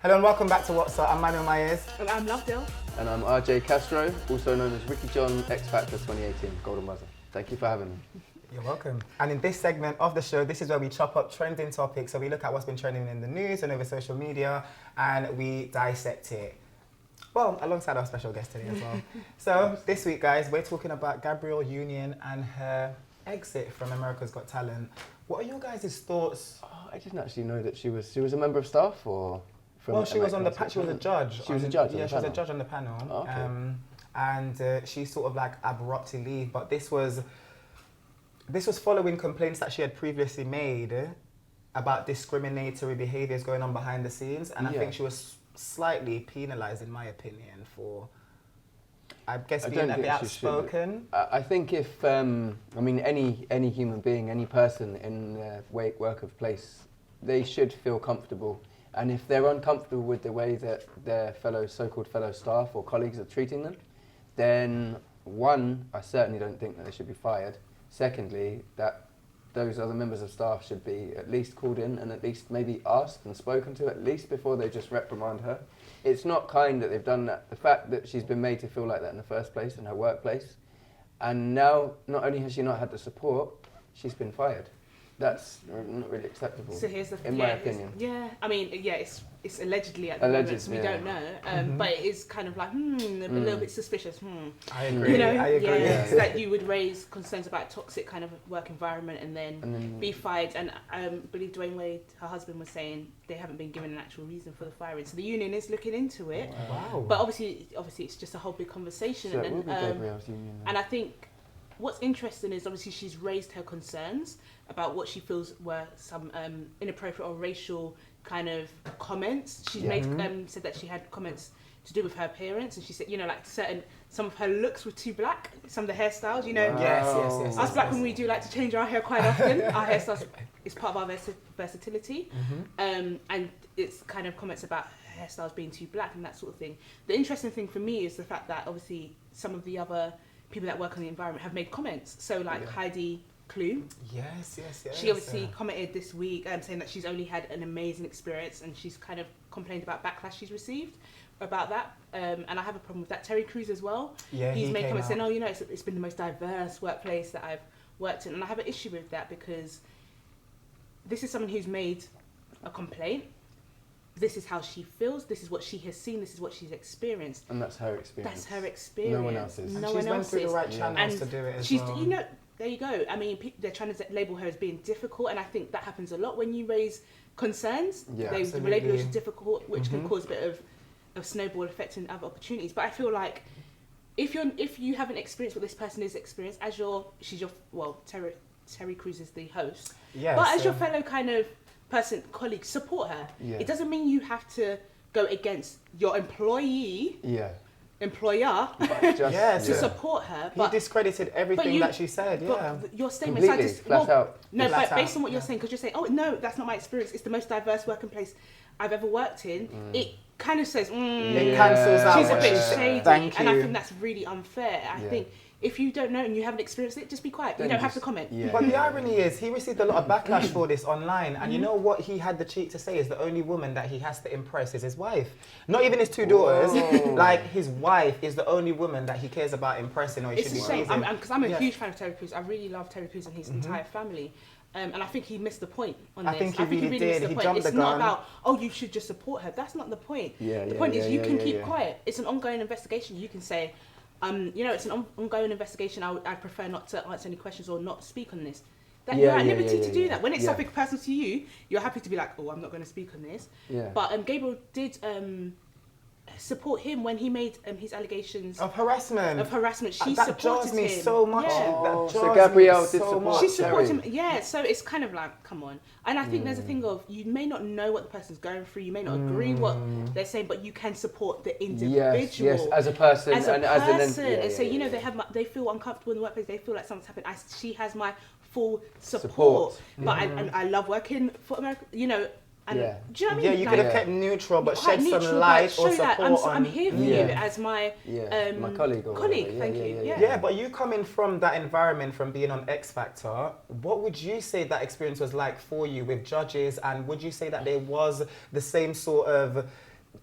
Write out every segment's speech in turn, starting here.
Hello and welcome back to What's Up. I'm Manuel Myers. And I'm Lovedale. And I'm RJ Castro, also known as Ricky John, X Factor 2018, Golden Buzzer. Thank you for having me. You're welcome. And in this segment of the show, this is where we chop up trending topics. So we look at what's been trending in the news and over social media, and we dissect it. Well, alongside our special guest today as well. So this week, guys, we're talking about Gabriel Union and her exit from America's Got Talent. What are your guys' thoughts? Oh, I didn't actually know that she was a member of staff, or from Well, she was on the America's she was a judge. She was a judge. Yeah, she was a panel. judge on the panel. Oh, okay. And she sort of like abruptly leave, but this was following complaints that she had previously made about discriminatory behaviours going on behind the scenes, and I think she was slightly penalised, in my opinion, for, I guess, being a bit outspoken. I think if any human being, any person in their work of place, they should feel comfortable. And if they're uncomfortable with the way that their so-called fellow staff or colleagues are treating them, then one, I certainly don't think that they should be fired. Secondly, that those other members of staff should be at least called in and at least maybe asked and spoken to at least before they just reprimand her. It's not kind that they've done that. The fact that she's been made to feel like that in the first place in her workplace, and now not only has she not had the support, she's been fired. That's not really acceptable. So here's the in my opinion. It's allegedly at the moment, so we don't know. But it is kind of like, a little bit suspicious. I agree. You know, I agree. It's like you would raise concerns about toxic kind of work environment and then be fired. And I believe Dwayne Wade, her husband, was saying they haven't been given an actual reason for the firing. So the union is looking into it. Wow. But obviously, it's just a whole big conversation. So it will be Gabriel's union. And I think what's interesting is obviously she's raised her concerns about what she feels were some inappropriate or racial kind of comments. She's made said that she had comments to do with her appearance, and she said, some of her looks were too black, some of the hairstyles, Wow. Yes. Us black women, we do like to change our hair quite often. Our hairstyles is part of our versatility. And it's kind of comments about hairstyles being too black and that sort of thing. The interesting thing for me is the fact that obviously some of the other people that work on the environment have made comments. So Heidi Klum. Yes. She obviously commented this week saying that she's only had an amazing experience, and she's kind of complained about backlash she's received about that. And I have a problem with that. Terry Crews as well. Yeah, he's made comments saying, it's been the most diverse workplace that I've worked in. And I have an issue with that because this is someone who's made a complaint. This is how she feels. This is what she has seen. This is what she's experienced. And that's her experience. That's her experience. No one else's. And she's went through the right channels to do it as well. There you go. I mean, they're trying to label her as being difficult, and I think that happens a lot when you raise concerns. Yeah, they label her as difficult, which can cause a bit of snowball effect in other opportunities. But I feel like if you haven't experienced what this person is experienced, Terry Crews is the host. Yes, but as your fellow kind of colleague, support her. Yeah. It doesn't mean you have to go against your employer to support her. He discredited everything that she said. But your statement, based on what you're saying, because you're saying, oh no, that's not my experience. It's the most diverse working place I've ever worked in. It kind of says, it cancels out. She's a bit shady, Thank you. and I think that's really unfair. I think if you don't know and you haven't experienced it, just be quiet. You don't have to comment. But the irony is, he received a lot of backlash for this online, and you know what he had the cheek to say is the only woman that he has to impress is his wife. Not even his two daughters. Like, his wife is the only woman that he cares about impressing or he should be pleasing. It's a shame, because I'm a huge fan of Terry Crews. I really love Terry Crews and his entire family. And I think he missed the point on this. I think he really did. He jumped the gun. It's not about, you should just support her. That's not the point. The point is you can keep quiet. It's an ongoing investigation. You can say, it's an ongoing investigation. I prefer not to answer any questions or not speak on this. You're at liberty to do that. When it's something personal to you, you're happy to be like, I'm not going to speak on this. But Gabriel did support him when he made his allegations of harassment. She that supported jars me him so much. So Gabrielle did support. She supported him. Yeah. So it's kind of like, come on. And I think there's a thing of, you may not know what the person's going through. You may not agree what they're saying, but you can support the individual. Yes, as a person. As a person. They feel uncomfortable in the workplace. They feel like something's happened. She has my full support. But I love working for America. And do you know what I mean? Yeah, you could have kept neutral, but shed some light or support on. I'm here for you as my my colleague. Thank you. Yeah, but you coming from that environment, from being on X Factor, what would you say that experience was like for you with judges? And would you say that there was the same sort of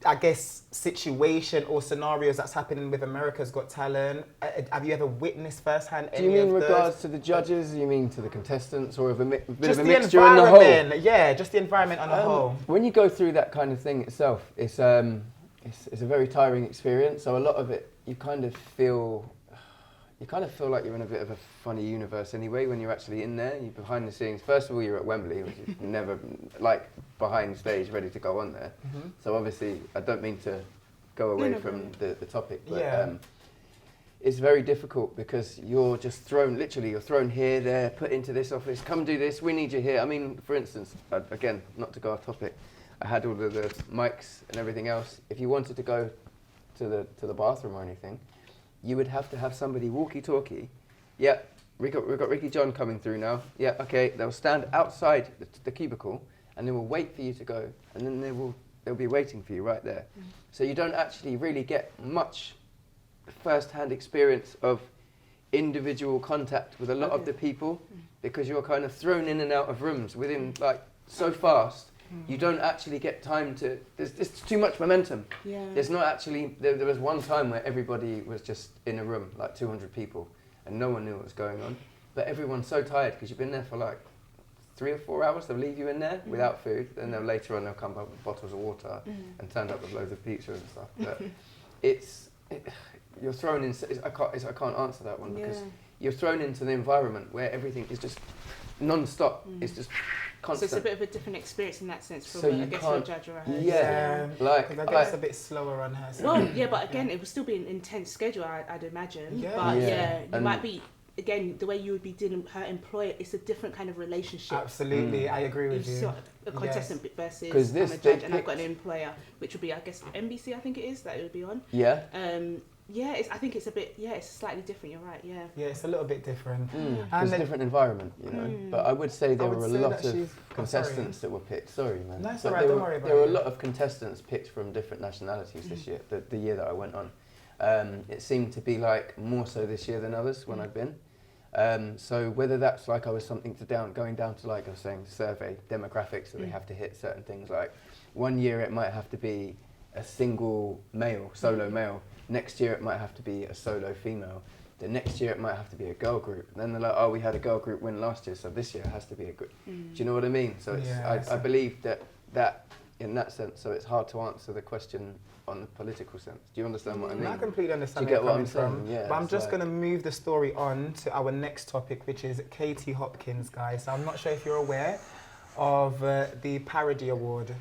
I guess, situation or scenarios that's happening with America's Got Talent? Have you ever witnessed firsthand Do you any mean of regards to the judges? You mean to the contestants, or of a bit just of a the mixture in the whole? Yeah, just the environment on the whole. When you go through that kind of thing itself, it's a very tiring experience. So a lot of it, you kind of feel like you're in a bit of a funny universe anyway when you're actually in there. You're behind the scenes. First of all, you're at Wembley, which is never like behind stage, ready to go on there. Mm-hmm. So obviously, I don't mean to go away from the topic, but it's very difficult because you're just thrown here, there, put into this office, come do this, we need you here. I mean, for instance, again, not to go off topic, I had all of the mics and everything else. If you wanted to go to the bathroom or anything, you would have to have somebody walkie-talkie. Yeah, we got Ricky John coming through now. Yeah, okay. They'll stand outside the cubicle and they will wait for you to go, and then they'll be waiting for you right there. Mm. So you don't actually really get much first-hand experience of individual contact with a lot of the people, because you're kind of thrown in and out of rooms within so fast. You don't actually get time to. There's too much momentum. Yeah. There's not actually. There was one time where everybody was just in a room, like 200 people, and no one knew what was going on. But everyone's so tired because you've been there for like 3 or 4 hours. They'll leave you in there without food, and then later on they'll come up with bottles of water and turn up with loads of pizza and stuff. But you're thrown in. I can't answer that one because you're thrown into the environment where everything is just non-stop. It's just constant. So it's a bit of a different experience in that sense from, a judge or a host. Yeah. Like, I guess a bit slower on her. Well, yeah, but again, it would still be an intense schedule, I'd imagine. Yeah. But you might be, again, the way you would be dealing with her employer, it's a different kind of relationship. Absolutely, I agree with you. A contestant versus I'm a judge and I've got an employer, which would be, I guess, NBC, I think it is, that it would be on. Yeah. I think it's a bit, it's slightly different, you're right, yeah. Yeah, it's a little bit different. It's a different environment, you know. But I would say there were a lot of contestants that were picked. Sorry, man. No, it's all right, don't worry about it. There were a lot of contestants picked from different nationalities this year, the year that I went on. It seemed to be like more so this year than others when I'd been. So whether that's like I was something going down to, like I was saying, survey demographics, so they have to hit certain things. Like one year it might have to be a single male, solo male. Next year it might have to be a solo female. The next year it might have to be a girl group. And then they're like, oh, we had a girl group win last year, so this year it has to be a group. Do you know what I mean? So it's, I believe that in that sense, so it's hard to answer the question on the political sense. Do you understand what I mean? I completely understand. Do you get what I'm saying? Yeah, but I'm just going to move the story on to our next topic, which is Katie Hopkins, guys. So I'm not sure if you're aware of the Parody Award.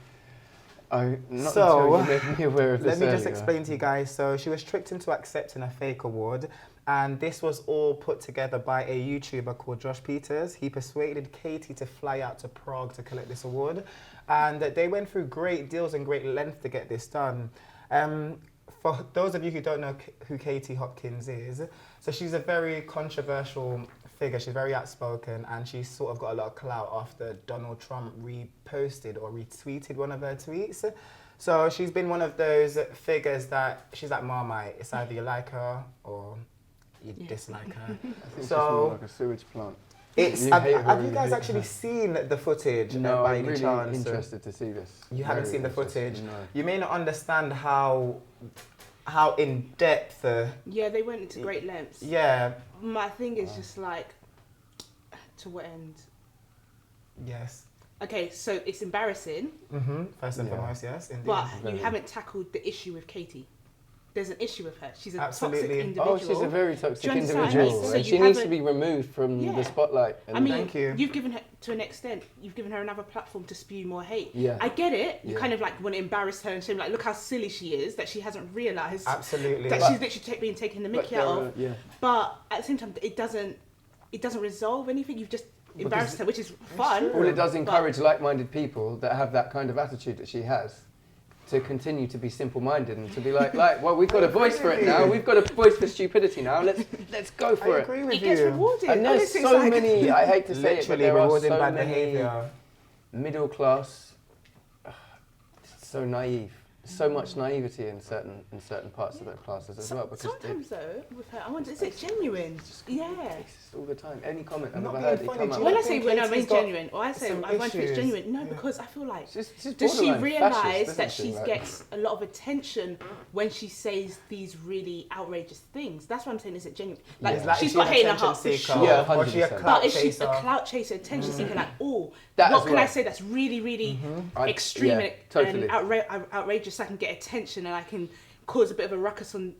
Until you made me aware of this. Let me just explain to you guys. So she was tricked into accepting a fake award, and this was all put together by a YouTuber called Josh Peters. He persuaded Katie to fly out to Prague to collect this award, and they went through great deals and great length to get this done. For those of you who don't know who Katie Hopkins is, so she's a very controversial figure. She's very outspoken, and she's sort of got a lot of clout after Donald Trump reposted or retweeted one of her tweets. So she's been one of those figures that she's like Marmite. It's either you like her or you dislike her. I think she's more like a sewage plant. Have you guys actually seen the footage? No, by I'm any really chance? interested to see this. You haven't seen the footage? No. You may not understand how in depth. Yeah, they went into great lengths. Yeah. My thing is just like, to what end? Yes. Okay, so it's embarrassing. First and foremost, yes, indeed. But you haven't tackled the issue with Katie. There's an issue with her. She's a toxic individual. Oh, she's a very toxic individual. So she needs to be removed from the spotlight. I mean, you've given her, to an extent, you've given her another platform to spew more hate. Yeah. I get it. You kind of like want to embarrass her and show like, look how silly she is, that she hasn't realised. Absolutely. That she's literally being taken the mickey out of. But at the same time, it doesn't resolve anything. You've just embarrassed her, which is fun. Well, it does encourage like-minded people that have that kind of attitude that she has to continue to be simple-minded and to be like, well, we've got a voice for it now. We've got a voice for stupidity now. Let's go for it. I agree with you. It gets rewarded. And there's so many. I hate to say it, but there are so many behaviour. Middle class, so naive. so much naivety in certain parts of the classes as well. Because sometimes though, with her, I wonder, is it genuine? Yeah. It's all the time. Any comment I've Not ever being heard, funny, it come do out. you When I I say think when I Katie's mean got genuine, or I say some I wonder if it's issues. genuine. No, Yeah. because I feel like She's does she borderline realise fascist, that isn't she like- gets a lot of attention when she says these really outrageous things? That's what I'm saying. Is it genuine? Like Yeah. she's is got she hate in her an attention heart for seeker, sure. Yeah, or is she a 100%. clout But is she chaser? a clout chaser, attention seeker? Like, That what as can I well. say that's really, really I- extreme yeah, and, totally. outrageous? I can get attention and I can cause a bit of a ruckus on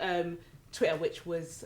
Twitter, which was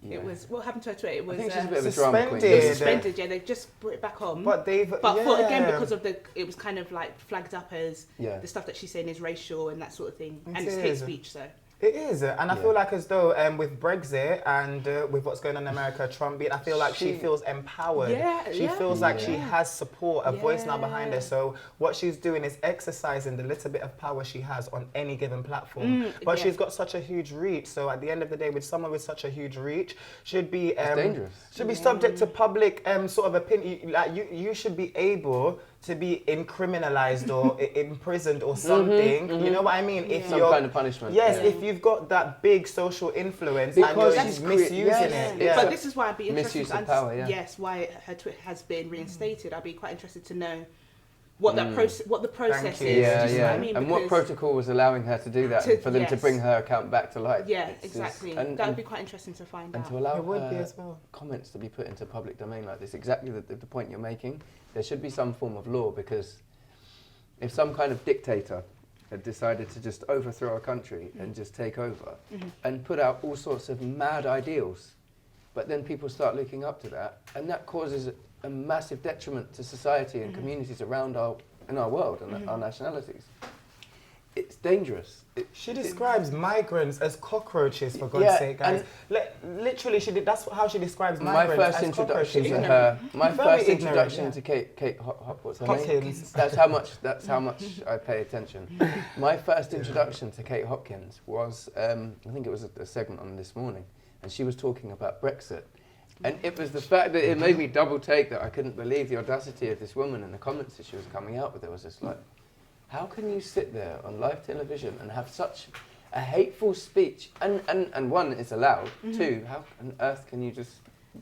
it was what happened to her Twitter? It was I think she's a bit of a drama queen. suspended. suspended. Yeah, they've just brought it back on. But for again because of it was kind of like flagged up as Yeah. the stuff that she's saying is racial and that sort of thing, It and it's hate is. speech. So It is, and I Yeah. feel like as though with Brexit and with what's going on in America, Trump, I feel like she feels empowered. Yeah, she yeah. feels like she Yeah. has support, a voice now behind her. Yeah. So what she's doing is exercising the little bit of power she has on any given platform. But yeah. she's got such a huge reach. So at the end of the day, with someone with such a huge reach, should be dangerous. Should be subject to public sort of opinion. Like you should be able to be incriminalized or imprisoned or something. You know what I mean? If Some you're kind of punishment. Yes, yeah. if you've got that big social influence Because and she's you're misusing yes, it. yeah. But this is why I'd be interested Misuse to of power, yeah. yes, why her Twitter has been reinstated. I'd be quite interested to know what that process, what the process you. is. Yeah, do you know yeah. what I mean? And what Because- protocol was allowing her to do that for them to yes. bring her account back to life? Yeah, It's just- exactly. and- That would and- be quite interesting to find And out. to allow It would be as well. comments to be put into public domain like this, exactly the point you're making, there should be some form of law, because if some kind of dictator had decided to just overthrow a country and just take over and put out all sorts of mad ideals, but then people start looking up to that, and that causes a massive detriment to society and communities around in our world and our nationalities. It's dangerous. She describes migrants as cockroaches, for God's sake, guys. Literally, she did. That's how she describes My migrants first as introduction cockroaches. to her, my Very first ignorant, introduction yeah. to Kate what's her Hopkins. name? That's how much I pay attention. My first introduction to Kate Hopkins was, I think it was a segment on This Morning, and she was talking about Brexit. And it was the fact that it made me double take that I couldn't believe the audacity of this woman and the comments that she was coming out with. It was just like, how can you sit there on live television and have such a hateful speech? And one, it's allowed. Two, how on earth can you just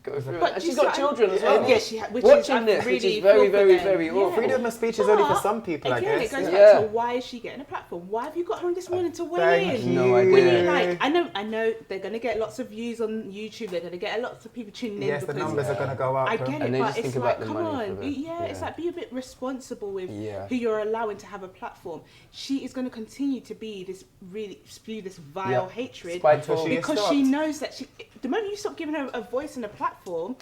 go through But it? And do you she's got see- children as well. Yeah, she which Watching is this, which really is very, feel for very, them. very Yeah. awful. Freedom of speech is only for But, some people, I again, guess. it goes Yeah. back to why is she getting a platform? Why have you got her on This Morning to weigh Thank in? you. No idea. We need, like, I know they're gonna get lots of views on YouTube. They're gonna get lots of people tuning in Yes, the because numbers are going to go up. I get And it, they but just it's think like, about the come money on, for the- it's yeah. like be a bit responsible with Yeah. who you're allowing to have a platform. She is going to continue to be this really spew this vile Yeah. hatred Spiteful. She is because stopped. she knows that the moment you stop giving her a voice and a platform,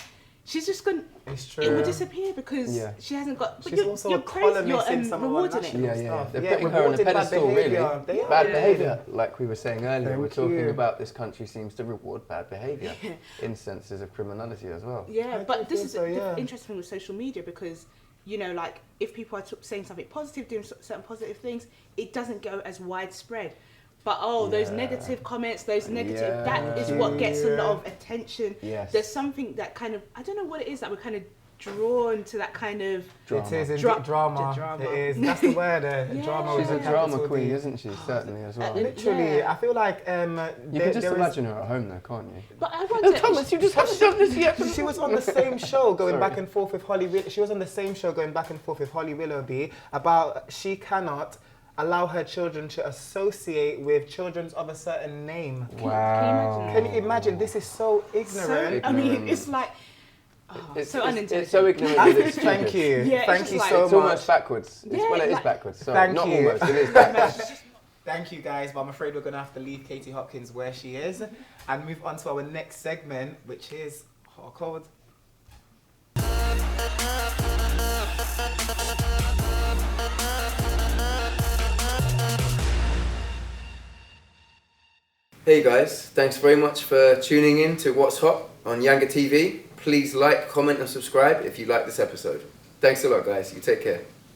she's just going. It's true. It will disappear because Yeah. she hasn't got. But She's you're, also you're a praising, columnist in you're some of our rewarding it. national Yeah, stuff. They're putting her on a rewarding bad pedestal, really. behaviour. They are. Bad behaviour, like we were saying earlier. We're Thank talking you. about this country seems to reward bad behaviour, instances of criminality as well. Yeah, I but do this feel is so, yeah. the interesting thing with social media because, you know, like if people are saying something positive, doing certain positive things, it doesn't go as widespread. But those Yeah. negative comments, those negative, Yeah. that is what gets a lot of attention. Yes. There's something that kind of, I don't know what it is that we're kind of drawn to that kind of. Drama. It is indeed Dra- drama. drama. It is. That's the word. Yeah. Drama. She's with a a drama capital queen, D. isn't she? Certainly as well. Literally, Yeah. I feel like You can just imagine her at home though, can't you? But I wonder. you just haven't done this yet. She was on the same show going Sorry. back and forth with She was on the same show going back and forth with Holly Willoughby about she cannot allow her children to associate with children of a certain name. Wow. Can you imagine? This is so ignorant. I mean, Ignorant. it's like. So unintelligent. It's so ignorant that it's Thank stupid. you. Yeah, it's Thank just you like- so It's much. almost backwards. Yeah, Well, it is like- backwards. Sorry, Thank not you. almost. It is backwards. Thank you guys, but I'm afraid we're going to have to leave Katie Hopkins where she is and move on to our next segment, which is Hot or Cold. Hey guys, thanks very much for tuning in to What's Hot on Yanga TV. Please like, comment and subscribe if you like this episode. Thanks a lot guys, you take care.